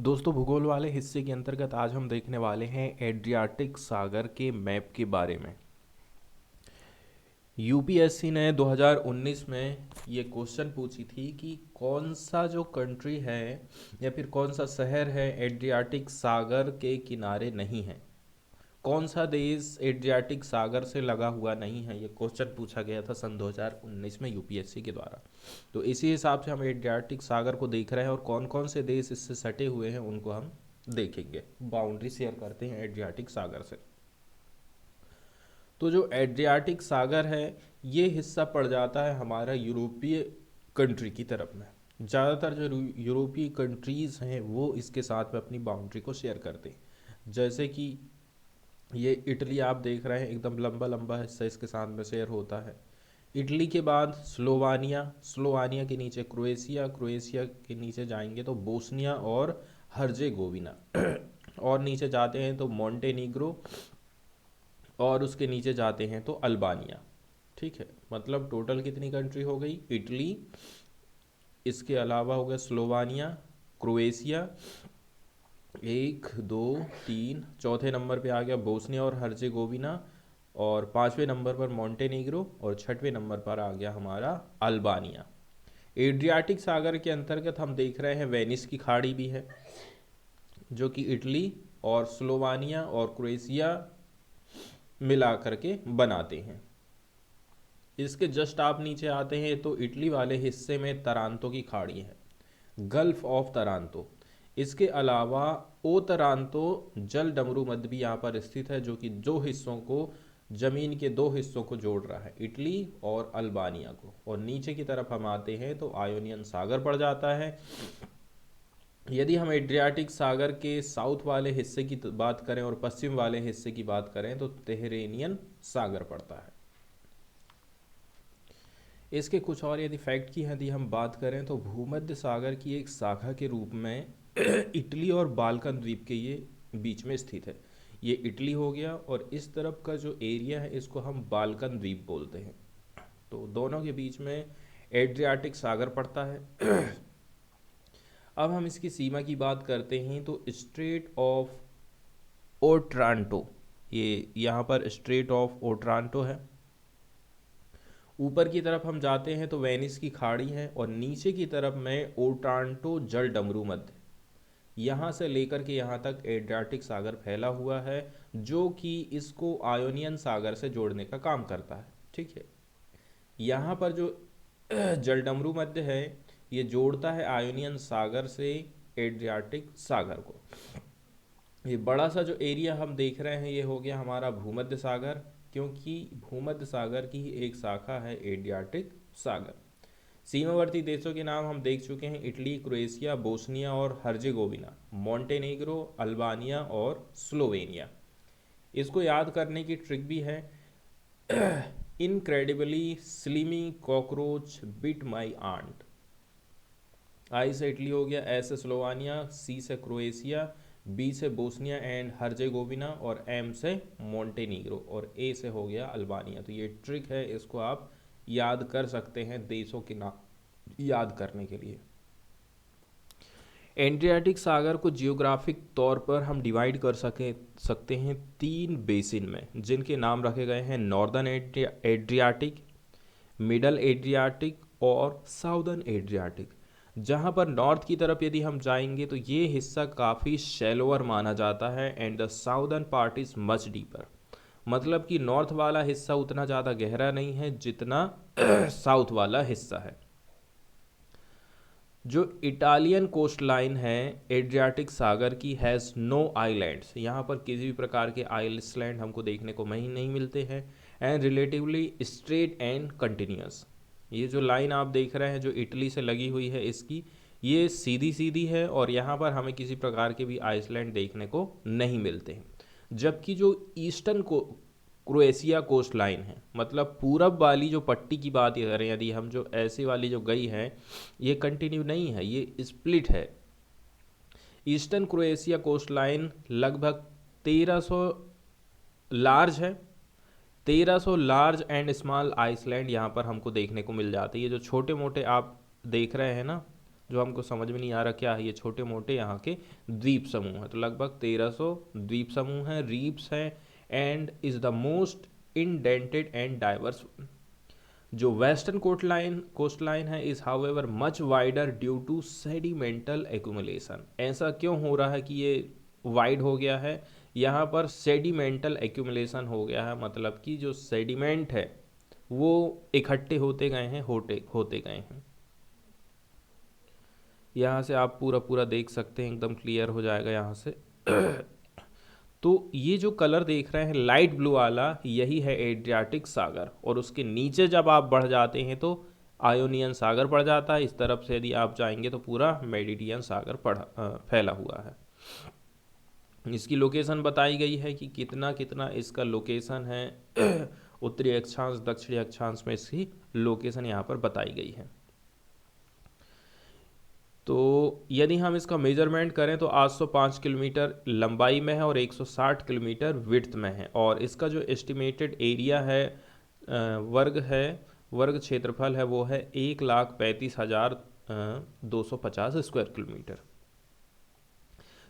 दोस्तों भूगोल वाले हिस्से के अंतर्गत आज हम देखने वाले हैं एड्रियाटिक सागर के मैप के बारे में। यूपीएससी ने 2019 में ये क्वेश्चन पूछी थी कि कौन सा जो कंट्री है या फिर कौन सा शहर है एड्रियाटिक सागर के किनारे नहीं है, कौन सा देश एड्रियाटिक सागर से लगा हुआ नहीं है। ये क्वेश्चन पूछा गया था सन 2019 में यूपीएससी के द्वारा। तो इसी हिसाब से हम एड्रियाटिक सागर को देख रहे हैं और कौन कौन से देश इससे सटे हुए हैं उनको हम देखेंगे। बाउंड्री शेयर करते हैं एड्रियाटिक सागर से। तो जो एड्रियाटिक सागर है ये हिस्सा पड़ जाता है हमारा यूरोपीय कंट्री की तरफ में। ज़्यादातर जो यूरोपीय कंट्रीज़ हैं वो इसके साथ में अपनी बाउंड्री को शेयर करते हैं। जैसे कि ये इटली आप देख रहे हैं, एकदम लंबा लंबा हिस्सा इसके साथ में शेयर होता है। इटली के बाद स्लोवानिया, स्लोवानिया के नीचे क्रोएशिया, क्रोएशिया के नीचे जाएंगे तो बोस्निया और हर्जेगोविना और नीचे जाते हैं तो मॉन्टेनीग्रो और उसके नीचे जाते हैं तो अल्बानिया। ठीक है, मतलब टोटल कितनी कंट्री हो गई? इटली, इसके अलावा हो गया स्लोवानिया, क्रोएशिया, एक दो तीन, चौथे नंबर पे आ गया बोस्निया और हर्जेगोविना, और पांचवें नंबर पर मॉन्टेनीग्रो, और छठवें नंबर पर आ गया हमारा अल्बानिया। एड्रियाटिक सागर के अंतर्गत हम देख रहे हैं वेनिस की खाड़ी भी है, जो कि इटली और स्लोवानिया और क्रोएशिया मिला करके बनाते हैं। इसके जस्ट आप नीचे आते हैं तो इटली वाले हिस्से में तरांतो की खाड़ी है, गल्फ ऑफ तरांतो। इसके अलावा ओ तरांतो जल डमरू मध्य भी यहाँ पर स्थित है, जो कि दो हिस्सों को, जमीन के दो हिस्सों को जोड़ रहा है, इटली और अल्बानिया को। और नीचे की तरफ हम आते हैं तो आयोनियन सागर पड़ जाता है। यदि हम एड्रियाटिक सागर के साउथ वाले हिस्से की बात करें और पश्चिम वाले हिस्से की बात करें तो तेहरेनियन सागर पड़ता है। इसके कुछ और यदि फैक्ट की यदि हम बात करें तो भूमध्य सागर की एक शाखा के रूप में इटली और बाल्कन द्वीप के ये बीच में स्थित है। ये इटली हो गया और इस तरफ का जो एरिया है इसको हम बाल्कन द्वीप बोलते हैं। तो दोनों के बीच में एड्रियाटिक सागर पड़ता है। अब हम इसकी सीमा की बात करते हैं तो स्ट्रेट ऑफ ओट्रांटो, ये यहाँ पर स्ट्रेट ऑफ ओट्रांटो है। ऊपर की तरफ हम जाते हैं तो वेनिस की खाड़ी है और नीचे की तरफ में ओट्रांटो जल डमरू मध्य, यहाँ से लेकर के यहाँ तक एड्रियाटिक सागर फैला हुआ है, जो कि इसको आयोनियन सागर से जोड़ने का काम करता है। ठीक है, यहाँ पर जो जल डमरू मध्य है ये जोड़ता है आयोनियन सागर से एड्रियाटिक सागर को। ये बड़ा सा जो एरिया हम देख रहे हैं ये हो गया हमारा भूमध्य सागर, क्योंकि भूमध्य सागर की ही एक शाखा है एड्रियाटिक सागर। सीमावर्ती देशों के नाम हम देख चुके हैं, इटली, क्रोएशिया, बोस्निया और हर्जेगोविना, मॉन्टेनेग्रो, अल्बानिया और स्लोवेनिया। इसको याद करने की ट्रिक भी है। Incredibly slimy cockroach bit my aunt. I से इटली हो गया, एस से स्लोवानिया, सी से क्रोएशिया, बी से बोस्निया एंड हर्जेगोविना और एम से मॉन्टेनीग्रो और ए से हो गया अल्बानिया। तो ये ट्रिक है, इसको आप याद कर सकते हैं देशों के नाम याद करने के लिए। एड्रियाटिक सागर को जियोग्राफिक तौर पर हम डिवाइड कर सकते हैं तीन बेसिन में, जिनके नाम रखे गए हैं नॉर्दर्न एड्रियाटिक, मिडल एड्रियाटिक और साउदर्न एड्रियाटिक। जहाँ पर नॉर्थ की तरफ यदि हम जाएंगे तो ये हिस्सा काफ़ी शैलोअर माना जाता है and the southern part is much deeper. मतलब कि नॉर्थ वाला हिस्सा उतना ज़्यादा गहरा नहीं है जितना साउथ वाला हिस्सा है। जो इटालियन कोस्ट लाइन है एड्रियाटिक सागर की हैज़ नो आइलैंड्स, यहाँ पर किसी भी प्रकार के आइलैंड हमको देखने को नहीं मिलते हैं, and relatively straight and continuous. ये जो लाइन आप देख रहे हैं जो इटली से लगी हुई है इसकी, ये सीधी सीधी है और यहाँ पर हमें किसी प्रकार के भी आइसलैंड देखने को नहीं मिलते हैं। जबकि जो ईस्टर्न को क्रोएशिया कोस्ट लाइन है, मतलब पूरब वाली जो पट्टी की बात करें यदि हम, जो ऐसे वाली जो गई है ये कंटिन्यू नहीं है, ये स्प्लिट है। ईस्टर्न क्रोएशिया कोस्ट लाइन लगभग 1300 लार्ज है, 1300 लार्ज एंड स्मॉल आइसलैंड यहाँ पर हमको देखने को मिल जाते हैं। ये जो छोटे मोटे आप देख रहे हैं ना, जो हमको समझ में नहीं आ रहा क्या है, ये छोटे मोटे यहाँ के द्वीप समूह हैं। तो लगभग 1300 द्वीप समूह हैं, रीफ्स हैं, and is the most indented and diverse. जो वेस्टर्न कोस्ट लाइन है is however much wider due to sedimental accumulation. ऐसा क्यों हो रहा है कि ये वाइड हो गया है? यहाँ पर सेडिमेंटल एक्यूमुलेशन हो गया है, मतलब कि जो सेडिमेंट है वो इकट्ठे होते गए हैं, होते गए हैं। यहाँ से आप पूरा पूरा देख सकते हैं, एकदम क्लियर हो जाएगा यहाँ से। तो ये जो कलर देख रहे हैं लाइट ब्लू वाला, यही है एड्रियाटिक सागर, और उसके नीचे जब आप बढ़ जाते हैं तो आयोनियन सागर पड़ जाता है। इस तरफ से यदि आप जाएंगे तो पूरा मेडिटेरियन सागर फैला हुआ है। इसकी लोकेशन बताई गई है कि कितना कितना इसका लोकेशन है। उत्तरी अक्षांश, दक्षिणी अक्षांश में इसकी लोकेशन यहाँ पर बताई गई है। तो यदि हम इसका मेजरमेंट करें तो 805 किलोमीटर लंबाई में है और 160 किलोमीटर विड्थ में है, और इसका जो एस्टिमेटेड एरिया है, वर्ग क्षेत्रफल है, वो है 1,35,250 स्क्वायर किलोमीटर।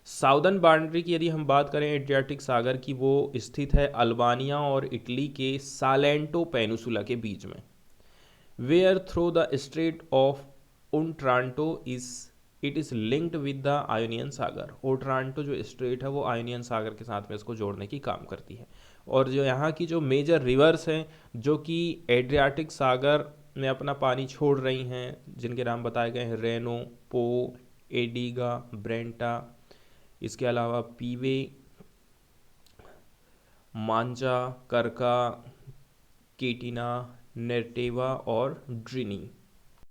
साउदर्न बाउंड्री की यदि हम बात करें एड्रियाटिक सागर की, वो स्थित है अल्बानिया और इटली के सालेंटो पेनिसुला के बीच में। Where through the strait of Otranto it is linked with the Ionian सागर। ओट्रांटो जो स्ट्रेट है वो आयोनियन सागर के साथ में इसको जोड़ने की काम करती है। और जो यहाँ की जो मेजर रिवर्स हैं जो कि एड्रियाटिक सागर में अपना पानी छोड़ रही हैं, जिनके नाम बताए गए हैं रेनो, पो, एडिगा, ब्रेंटा, इसके अलावा पीवे, मांजा, करका, केटिना, नेरटेवा और ड्रिनी।